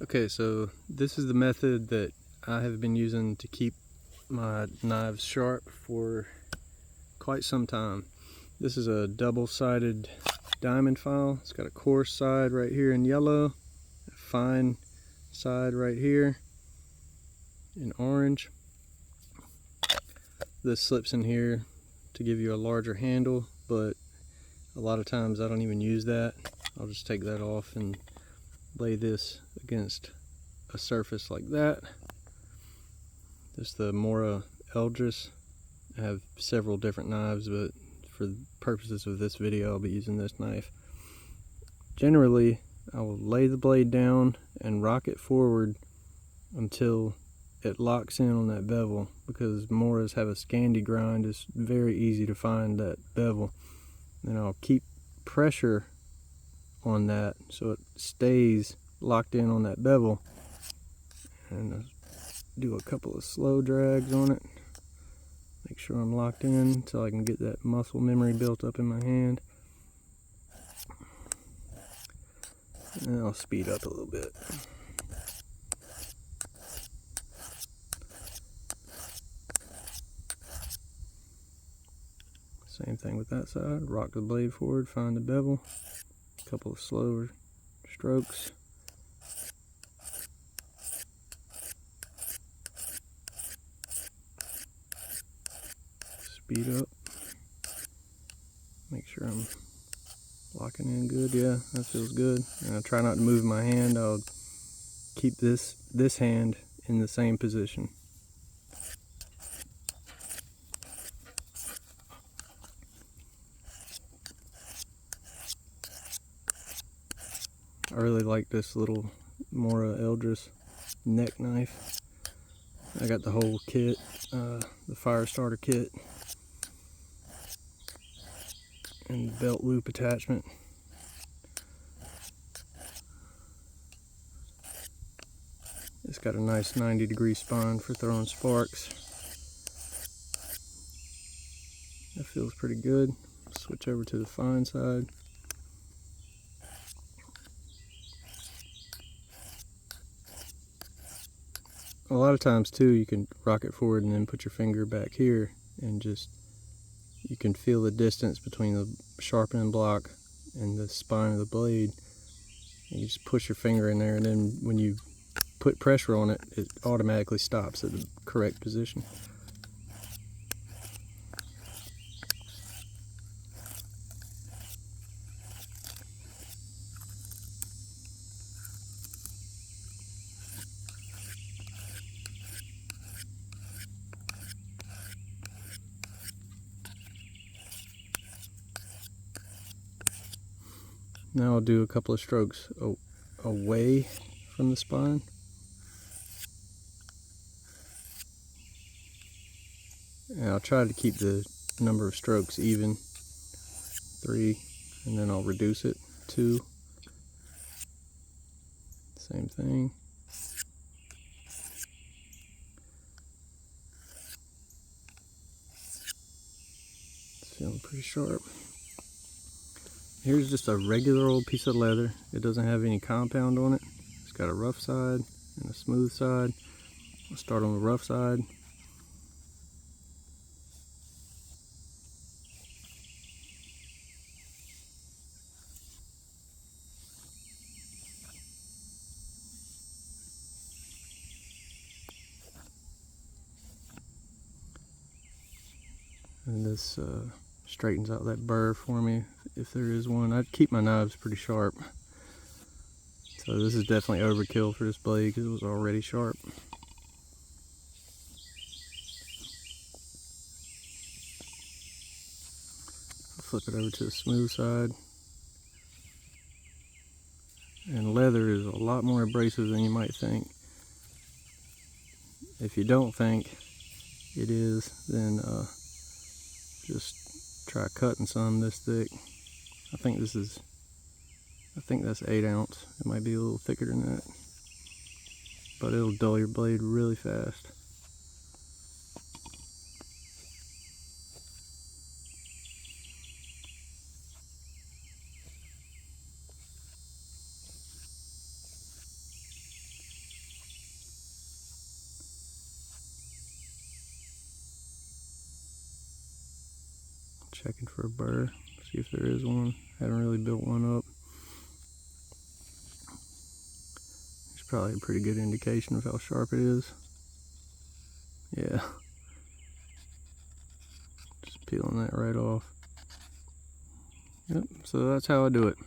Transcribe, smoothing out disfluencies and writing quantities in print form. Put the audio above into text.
Okay, so this is the method that I have been using to keep my knives sharp for quite some time. This is a double-sided diamond file. It's got a coarse side right here in yellow, a fine side right here in orange. This slips in here to give you a larger handle, but a lot of times I don't even use that. I'll just take that off and lay this against a surface like that. This is the Mora Eldris. I have several different knives, but for the purposes of this video I'll be using this knife. Generally I will lay the blade down and rock it forward until it locks in on that bevel, because Moras have a Scandi grind. It's very easy to find that bevel. Then I'll keep pressure on that so it stays locked in on that bevel, and I'll do a couple of slow drags on it, make sure I'm locked in so I can get that muscle memory built up in my hand. And I'll speed up a little bit. Same thing with that side. Rock the blade forward, find the bevel, a couple of slower strokes. Speed up. Make sure I'm locking in good. Yeah, that feels good. And I try not to move my hand. I'll keep this hand in the same position. I really like this little Mora Eldris neck knife. I got the whole kit, the fire starter kit, and the belt loop attachment. It's got a nice 90-degree spine for throwing sparks. That feels pretty good. Switch over to the fine side. A lot of times too, you can rock it forward and then put your finger back here, and just, you can feel the distance between the sharpening block and the spine of the blade. And you just push your finger in there, and then when you put pressure on it, it automatically stops at the correct position. Now I'll do a couple of strokes away from the spine. And I'll try to keep the number of strokes even, 3, and then I'll reduce it, 2. Same thing. It's feeling pretty sharp. Here's just a regular old piece of leather. It doesn't have any compound on it. It's got a rough side and a smooth side. I'll start on the rough side. And this straightens out that burr for me, if there is one. I keep my knives pretty sharp. So this is definitely overkill for this blade because it was already sharp. I'll flip it over to the smooth side. And leather is a lot more abrasive than you might think. If you don't think it is, then just try cutting some this thick. I think that's 8 ounce. It might be a little thicker than that, but it'll dull your blade really fast. Checking for a burr, see if there is one. Haven't really built one up. It's probably a pretty good indication of how sharp it is. Yeah. Just peeling that right off. Yep, so that's how I do it.